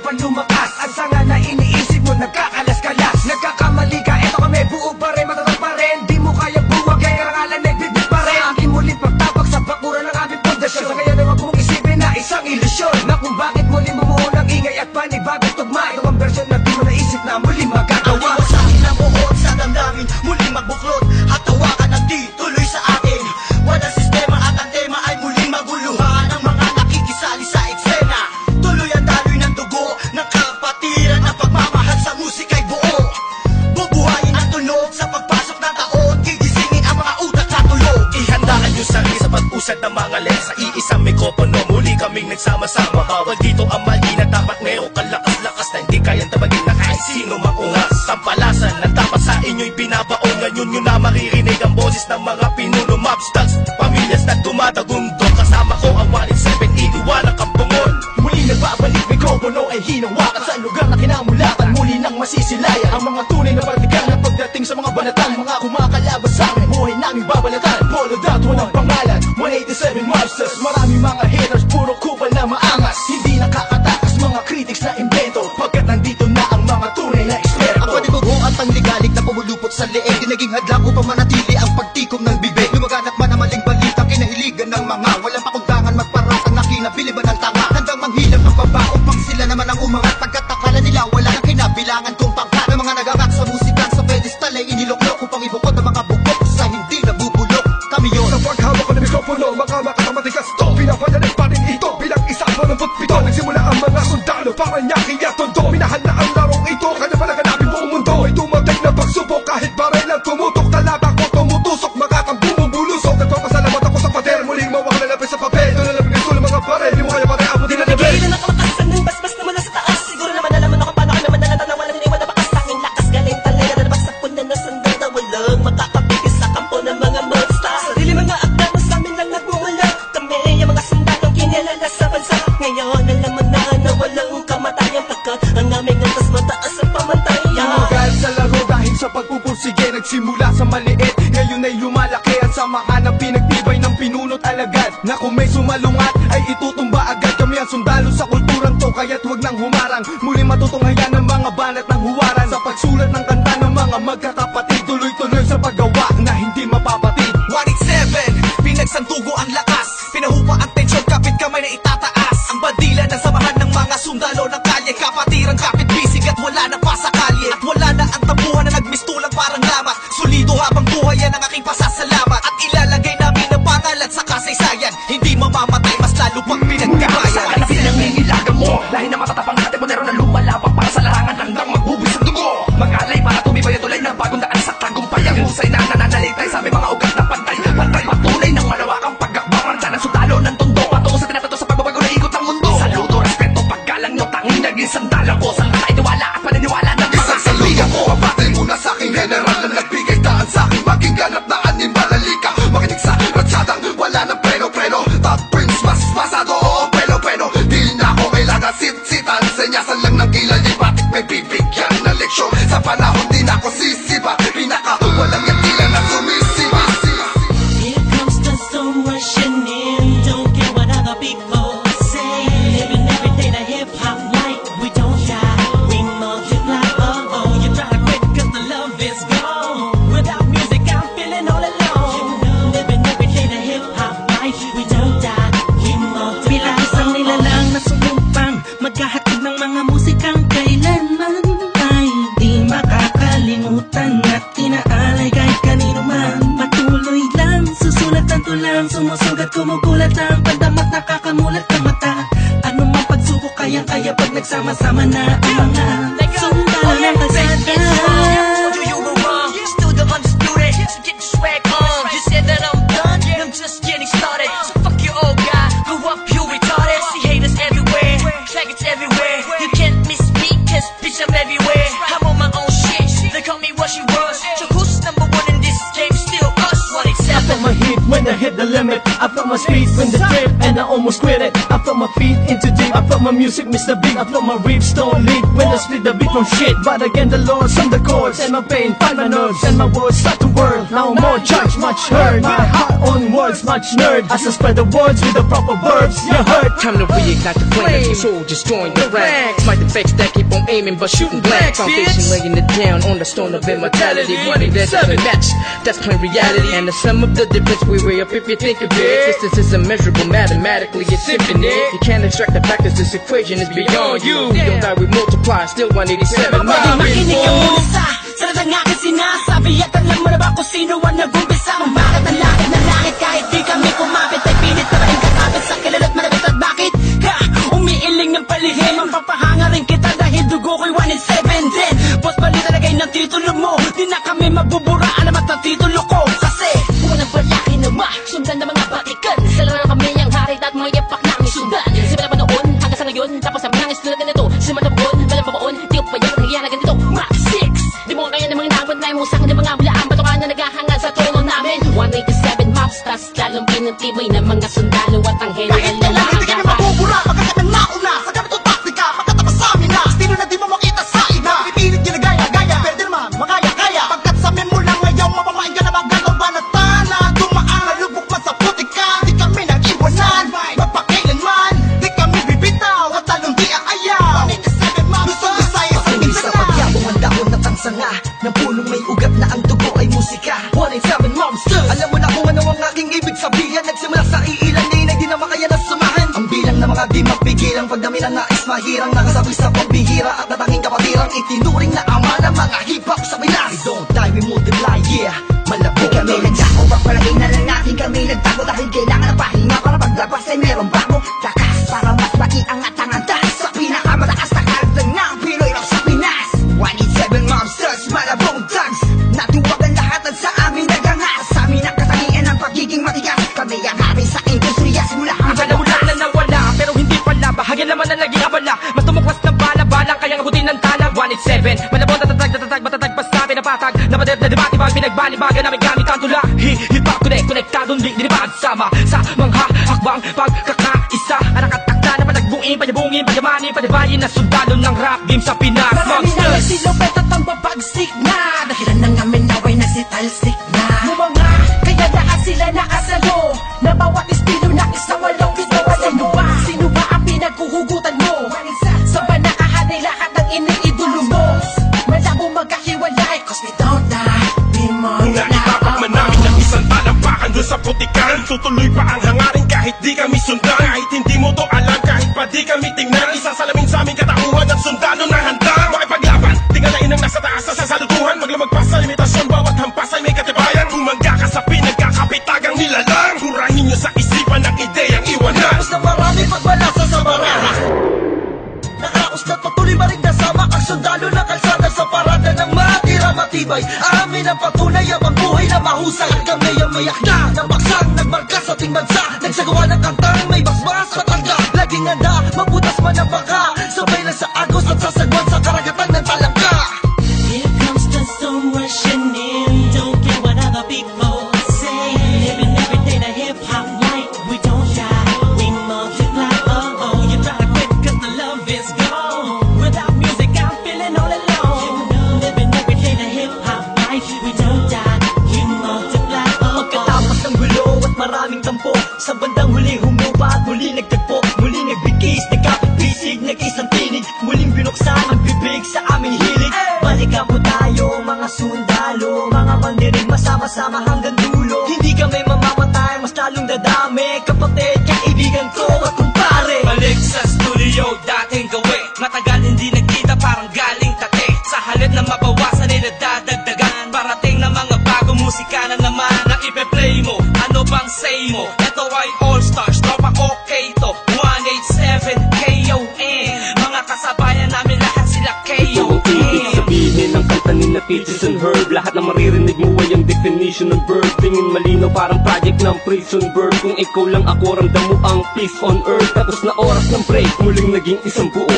pa lumakas. Ang sanga na iniisip mo, nagkakalas-kalas. Nagkakamali ka, eto kami, buo pa rin, matatag pa rin. Di mo kaya buwag, kaya karangalan, nagbibig pa rin. Aking muling pagtabak sa bakuran ng aming pundasyon. Sa ngayon, huwag mong isipin na isang ilusyon, na kung bakit muling bumuo ng ingay at panibagong tugma. Ito ang version na di mo naisip na muling magagawa. Ang sa akin ang buhok sa damdamin, muling magbuklod at tawakan ng di tuloy sa atin. Walang sistema at ang tema ay muling maguluhan. Ang mga nakikisali sa eksena, tuloy ang daloy ng dugo ng kapatiran. Ang pagmamahal sa musika'y buo, bubuhayin ang tunog sa pagpasok ng taon. Gigisingin ang mga utak sa tulog. Ihandaan yung sarili sa pag-usad ng mga len. Sa iisang mikropono, muli kaming nagsama-sama. Bawal dito ang mali na dapat meron kalakas-lakas na hindi kayang tabagin na kahit sino maungas. Tampalasan na dapat sa inyo'y binabaon. Ngayon nyo na maririnig ang boses ng mga pinuno, mobsters, pamilyas na dumadagundo. Kasama ko ang 187, iniwalang kampungon. Muli nagbabalik, mikropono ay hinawakan sa lugar na kinamulatan. Muli nang masisilayan ang mga tunay na partikan na pagdating sa mga banatan. Mga kumakalabas sa amin, buhay namin babalatan. Polo dat, walang pangalan, 187 Mobsters. Marami mga haters, puro kupal na maangas. Hindi nakakatakas mga critics na invento, pagkat nandito na ang mga tunay na eksperto. Ang panibugo at panligalig na pumulupot sa leeg, di naging hadlang upang manatili ang pagtikom ng bibig. Lumaganap man ang maling balita, kinahiligan ng mga walang pakundangan magparasang nakinabiliban ng tanga. Handang manghilang ang baba upang sila naman ang umangat. Pagkat akala nila wala nang kinabilangan kung pangkat. Ng mga nagangak sa musikan sa pedestal ay iniloklok upang ibukod ang mga bukok sa hindi nabubulok. Kami yun. Sa paghawak ko ng mikropono, mga makakamatigas to, pinapadalig pa rin ito bilang isang 87. Nagsimula ang mga sundalo, Paranaque at Tondo. Minahal na ang larong ito, kanya pala ganapin buong mundo. Ay dumating na pagsubok, kahit baril ang tumutok. Talata ko tumutusok, makakang bumubulusok. Nagpapasalamat ako sa pader, muling mawak na lapis sa papel. Ito na lang bigay ng mga baril, di mo kaya pare abutin na Nabigay level. na nakamakasan ng basbas na mula sa taas. Siguro naman alam mo na kung paano ka naman nalata na walang iniwan na bakas. Tanging lakas galing talaga na nabagsak po na nasandal na walang makakapigil sa kampo ng mga monster. Sarili mga akda mo sa amin lang nagmumula. Kami ang mga sundalong kinilala sa bansa. Ngayon alam mo na walang kamatayan, pagkat ang aming antas mataas ang pamantayan. Tumagal sa laro dahil sa pagpupursige, nagsimula sa maliit, ngayon ay lumalaki. Ang samahan ng pinagtibay ng pinuno't alagad, na kung may sumalungat ay itutumba agad. Kami ang sundalo sa kulturang to, kaya't huwag nang humarang. Muli matutunghayan ng mga banat ng huwaran. Sa pagsulat ng kanta ng mga magkakapatid, tuloy-tuloy sa paggawa na hindi mapapatid. 187, pinagsandugo ang lakas, pinahupa ang tensyon, kapit kamay na itataas. Ang bandila ng samahan ng mga sundalo ng kalye, kapatiran, kapit bisig at wala na pa sa kalye. At wala na ang tabuhan na nagmistulang parang lamas. Solido habang buhay yan ang aking pasasalamat. At ilalagay namin ang pangalan sa kasaysayan, hindi mamamatay, mas lalo pang pinagkabayan. Sa pinangingilagan mo, lahi na matatapang natin mo na lumalabak para sa larangan hanggang magbubuwis ang dugo. Mag-alay para tumibay at tulay ng bagong daan sa tagumpay. Ang husay na nananalitay sa aming mga ugat na pantay. Pantay patunay ng malawakang pagkakbangan sa ng sundalo ng tondo. Patungo sa tinapato sa pagbabago na ikot ng mundo. Saludo, respeto, paggalang nyo, tanging naging sandalan ko. Sa katay, tiwala at paniniwala ng mga Saludo ko, abate muna sa aking general na nagbigay daan sa aking maging ganap na animal. Halika, makinig sa ratsadang wala ng preno-preno. Top Prince, mas pasado, oo, preno-preno. Di na ako kailangan sit-sitan, senyasan lang ng kilay. Di batik may bibigyan na leksyon. Sa panahon di na ako sisiba, pinaka walang yakila na sumisiba. Here comes the sun rushing in. Don't care what other people say. Living every day the hip hop life. We don't die, we multiply. Oh oh, you try to quit 'cause the love is gone. Without music, I'm feeling all alone. Living every day the hip hop life. We don't die, we multiply. Bilang isang nilalang na sumupang maghahatid ng mga musikang kailanman ay di makakalimutan at inaalay kahit kanino man. Patuloy lang, susulat ang tulang, sumusugat, kumugulat ang pandamat, nakakamulat ang mata. Ano mang pagsubok, kayang-kaya pag nagsama-sama na ang mga sundalo ng kalsada. Told you you were wrong, still the undisputed. So get your swag on. You said that I'm done, I'm just getting started. So fuck your old guy, grew up you retarded. See haters everywhere, faggots everywhere. You can't miss me, 'cause bitch I'm everywhere. I'm on my own shit, they call me what she was. So who's number one in this game? Still us, 187. felt my heat when I hit the limit. I felt my speed when the trip and I almost quit it. I felt my feet into deep. I felt my music miss the beat. I felt my riffs don't lead when I split the beat from shit. But again the Lord on the chords and my pain find my nerves and my words start to word. Now more judge, much heard. My heart on words, much nerd. As I spread the words with the proper verbs, you heard. Time to reignite the flame, let your soul just join the ranks. Fight the fakes that keep on aiming but shooting blank. Foundation laying it down on the stone of immortality. We be there to match, that's plain reality. And the sum of the difference we weigh up if you think of it. Distance is immeasurable, mathematically it's infinite. You can't extract the fact that this equation is beyond you. We don't die, we multiply, still 187 million. Makinig ka muna sa lahat ng aking sinasabi. At alam mo na ba kung sino ang nag-umpisa? Kung bakit ang langit na langit kahit di kami kumapit. Ay pilit na rin katapit sa kilala't malapit. At bakit ka umiiling ng palihim? Ang papahanga rin kita dahil dugo ko'y 1 in 7 din. Boss bali talagay ng titulo mo. Di na kami mabubura, alamat ang titulo ko. Kasi unang palaki na sundan ng mga batikan. Sila na kami ang harit at mga yapak namin sundan. Simula pa noon hanggang sa ngayon. Tapos ang mga tulad na ito. Simula pa buon, walang pabaon. Di ko pa yung nangyayari na ganito. Max 6. Di mo kaya ng mga nabot na mo sa akin ng mga hulaan. Batukan na naghahangad sa trono namin. 187 maps, tas lalong pinatibay ng mga sundalo at ang general Kahit na kailan hindi kami mga mabubura Pagkat ang nauna sa ganitong taktika Pagkatapos sa amin na Estilo na di mo makita sa iba Pipilit ginagaya-gaya Pero di naman makaya-kaya Pagkat sa amin mo lang ngayon Mapamain ka na magano'n banatana Dumaan Nalubok man sa putika Di kami nag-iwanan Magpakailanman Di kami bibitaw At lalong di aayaw Luzon, Visayas at Pakinig sa Mindanao pagyabong ang dahon at ang sanga Ng punong may ugat na ang dugo ay musika 187 Monsters. Alam mo na kung ano ang aking ibig sabihin Nagsimula sa iilan din ay di na makaya na sumahan Ang bilang ng mga di mapigilang Pagdami na nais mahirang Nakasabi sa pambihira At natanging kapatirang Itinuring na ama ng mga hip-hop sa Pinas We don't die, we multiply, yeah Malabo Kami nagdako, pagpalagay na lang natin kami nagtago Dahil kailangan ng pahinga para paglabas ay merong bago Lakas para mas maiangat ang antas Sa pinakamataas na karagdag ng Pinoy rap sa Pinas 187 Monsters, malabong thugs Natuwag ang lahat at sa amin nagangas Sa amin ang katangian ng pagiging matigas Kami ang hari sa industriya simula Iba na wala na nawala, pero hindi pala Bahagyan naman na naging abala Mas tumuklas ng bala-balang kayang abutin ng tala 187, malabon tatatag, matatag pa sa pinapatag Napadet na debate bag, pinagbalibagan namin gamit ang tula Hip-hop connect, konektadong link, dinibag sama Sa mga hakbang pagkakaisa Anak at akta na panagbuin, panyabungin, panyamanin Panibayin na sundalo ng rap game sa Pinas Marami na Monsters. nagsilupet at ang babagsik na Dahilan ng amin naway nagsitalsik na Mga kaya lahat sila nakasalo Na bawat estilo na isang walong bitawa Sino ba ang pinaghuhugutan mo? Sa ba nakahanay lahat ng iniidolo mo? Malabo magkahiwalay cause we don't die We Naitapak man namin ng isang talampakan doon sa putikan Tutuloy pa ang hangarin kahit di kami sundan Kahit hindi mo to alam, kahit pa di kami tingnan Isasalamin sa aming katauhan ng sundalo na handang Makipaglaban, tingalain ang nasa taas sa sasalutuhan Maglamag pa sa limitasyon, bawat hampas ay may katibayan Bumangga ka sa pinagkakapitagang nilalang Hurahin nyo sa isipan ang ideyang iwanan Tapos na marami pagbalasa sa barara Nakaustat patuloy maring nasama Ang sundalo na kalsada sa parada ng matira matibay Amin ang patunay ang buhay na mahusay At kami ang mayak na nabaksang nagmarka sa ating bansa Nagsagawa ng kantang may basbas matanda Laging handa, mabutas man ang baka Sabay lang sa agos at sasagwan sa karagatan ng talangka Here comes the storm rushing in. Don't care what other people say. Living every day the hip hop life. We don't die, we multiply. Oh oh, you try to quit 'cause the love is gone. Without music, I'm feeling all alone. Living every day the hip hop life. We don't die, we multiply. Oh Pagkatapos ng gulo at maraming tampo Sa bandang huli humupa at muli nagtagpo Muli nagbigis, nagkapit-bisig, nag-isang tinig Muling binuksan ang bibig sa aming hilig Balikan po tayo mga sundalo Mga mandirig masama-sama hanggang dulo Hindi kami mamamatay, mas lalong dadami Kapatid, kaibigan ko at kumpare Balik sa studio, dating gawi Matagal hindi nagkita, parang galing tate Sa halip na mabawasan ay nadadagdagan Parating na mga bagong musika na naman Ang ipe-play mo, ano bang say mo? Ito ay all-stars, tropa okay to 187 KON Mga kasabayan namin lahat sila KON Ibig sabihin ng kanta ni na Peaches and Herb Lahat na maririnig mo ay ang definition ng verb Tingin malinaw parang project ng prison bird Kung ikaw lang ako ramdam mo ang peace on earth Tapos na oras ng break, muling naging isang buo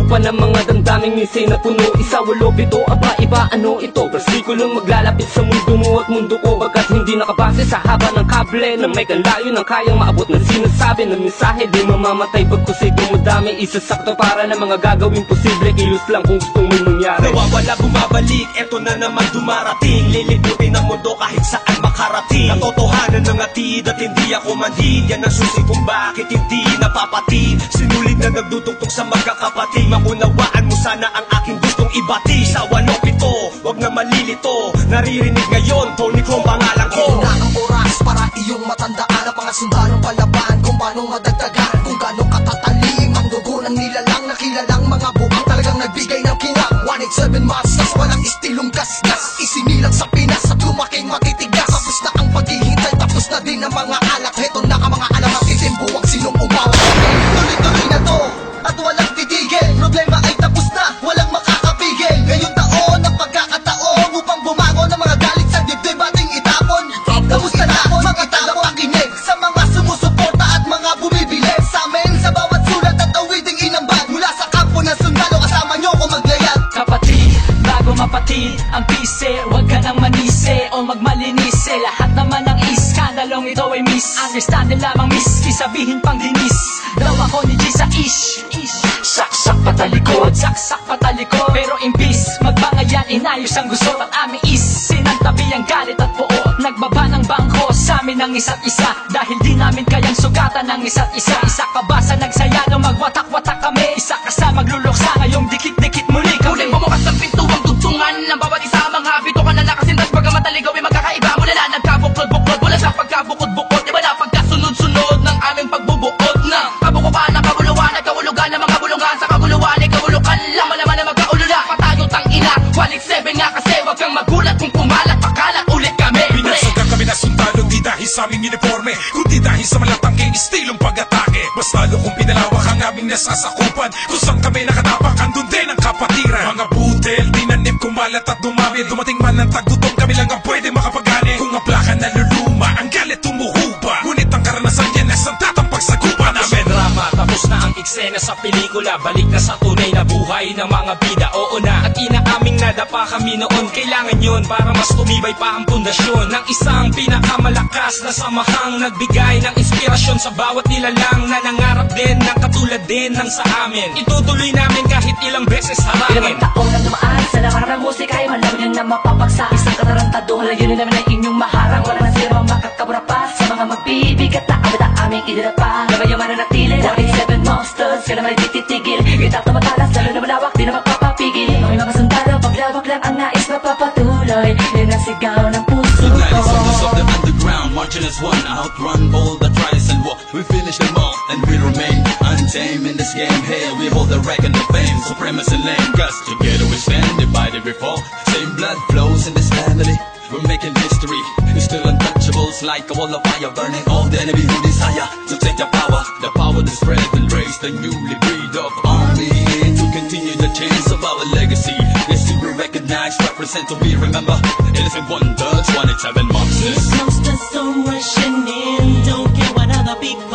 pa ng mga damdaming minsan na puno. Isa, walo, pito, aba, iba, ano ito? Versikulong maglalapit sa mundo mo at mundo ko, bagkat hindi nakabase sa haba ng kable na may kanlayo ng kayang maabot ng sinasabi ng mensahe. Di mamamatay pagkusay dumudami, isasakto para ng mga gagawin posible. Kilos lang kung gusto mo mangyari. Nawawala, bumabalik, eto na naman dumarating. Lilibutin ang mundo kahit saan makarating. Katotohanan ng atid at hindi ako manhid. Yan ang susi kung bakit hindi napapatid. Sinulid na nagdudugtong sa magkakapatid. Maunawaan mo sana ang aking gustong ibati. Sa 8-7, wag na malilito. Naririnig ngayon, Tony Kong pangalan ko. Na ang oras para iyong matandaan ang mga sundalong palaban, kung paano madagdagan, kung gaano katatalim ang dugo ng nilalang na kilalang mga buang talagang nagbigay ng kinang. 187 Masters, walang istilong gasgas, isinilang sa Pinas at lumaking matitigas. Tapos na ang paghihintay, tapos na din ang mga alak. Heto na ka mga alam ang itimbuwang sinong umawa. Tuloy-tuloy na to at walang titigil. Problema ay tapos na, walang makakapigil. Ngayong taon ang pagkakataon upang bumango ng mga galit sa dibdib ating itapon. Kamusta na mga tao pakinig sa mga sumusuporta at mga bumibili sa amin sa bawat sulat at awiding inambag mula sa kampo ng sundalo. Kasama nyo ko maglayag. Kapatid, bago mapatid ang pise, huwag ka nang manise o magmalinise. Lahat naman ng iskandalong ito ay miss. Understand lamang miss, sabihin pang dinis. Daw ako ni G sa ish. Saksak patalikod, saksak patalikod. Pero imbis, magbangayan, inayos ang gusto at aming is. Sinantabi ang galit at puot, nagbaba ng bangko sa amin ng isa't isa. Dahil di namin kayang sugatan ng isa't isa. Isa ka ba sa nagsaya nung magwatak-watak kami? Isa ka sa magluluksa ngayong dikit-dikit muli kami. Huling bumukas ng pintuang tugtungan ng bawat isa. Mga bito ka na nakasintas, bagamat aligaw ay magkakaiba. Mula na nagkabuklod-buklod, mula sa pagkabukod-bukod. Iba na pagkasunod-sunod ng aming pagbubuod na kabukupan ng kabuluhan at kahulugan ng mga bulungan. Sa kaguluhan ay kahulukan lang, malaman na magkaulula. Patayo tang ina, 187 nga kasi wag kang magulat kung pumalat, pakalat ulit kami. Binasagan kami na sundalo, di dahil sa aming uniforme, kundi dahil sa malatangking estilong pag-atake. Mas lalo kung pinalawak ang aming nasasakupan, kung saan kami nakatapak, andun din ang kapatiran. Mga butel, tinanim, kumalat at dumami. Dumating man ang tagutom, kami lang ang pwede makapagani. Kung ang plaka naluluma, ang galit tumuhuba. Ngunit ang karanasan yan ay santatang pagsagupa namin. Drama, tapos na ang eksena sa pelikula. Balik na sa tunay na buhay ng mga bida, oo na. At inaaming nadapa kami noon. Kailangan yun para mas tumibay pa ang pundasyon ng isang pinakamalakas na samahang nagbigay ng inspirasyon sa bawat nilalang na nangarap din ng katulad din ng sa amin. Itutuloy namin kahit ilang beses harangin. Ilang taon na dumaan sa nakarap ng musika ay malaman nyo na mapapagsa. Isang katarantado, halayunin namin ay inyong maharang. Wala na sila makakabura pa sa mga magbibigat na abad ang aming idinapa. Ngayon mananatili, 187 Monsters, kailan may tititigil. Itak na matalas, lalo na malawak, di na magpapapigil. Mga sundalo, paglawak lang ang nais mapapatuloy. Yan ang sigaw ng puso ko. Soldiers of the underground, marching as one, outrun all the trials and war. We finish them all, and we remain untamed in this game. Hey, we hold the rank and the fame, supremacy lane. Cause together we stand, divided we fall. Same blood flows in this family. We're making history, we're still untouchables. Like a wall of fire, burning all the enemy who desire to take the power to spread and raise the newly breed of army. To continue the chains of our legacy, yes, to be recognized, represent to be remembered. Elephant Wonders, 187 Monsters. Here comes the sun rushing in. Don't care what other people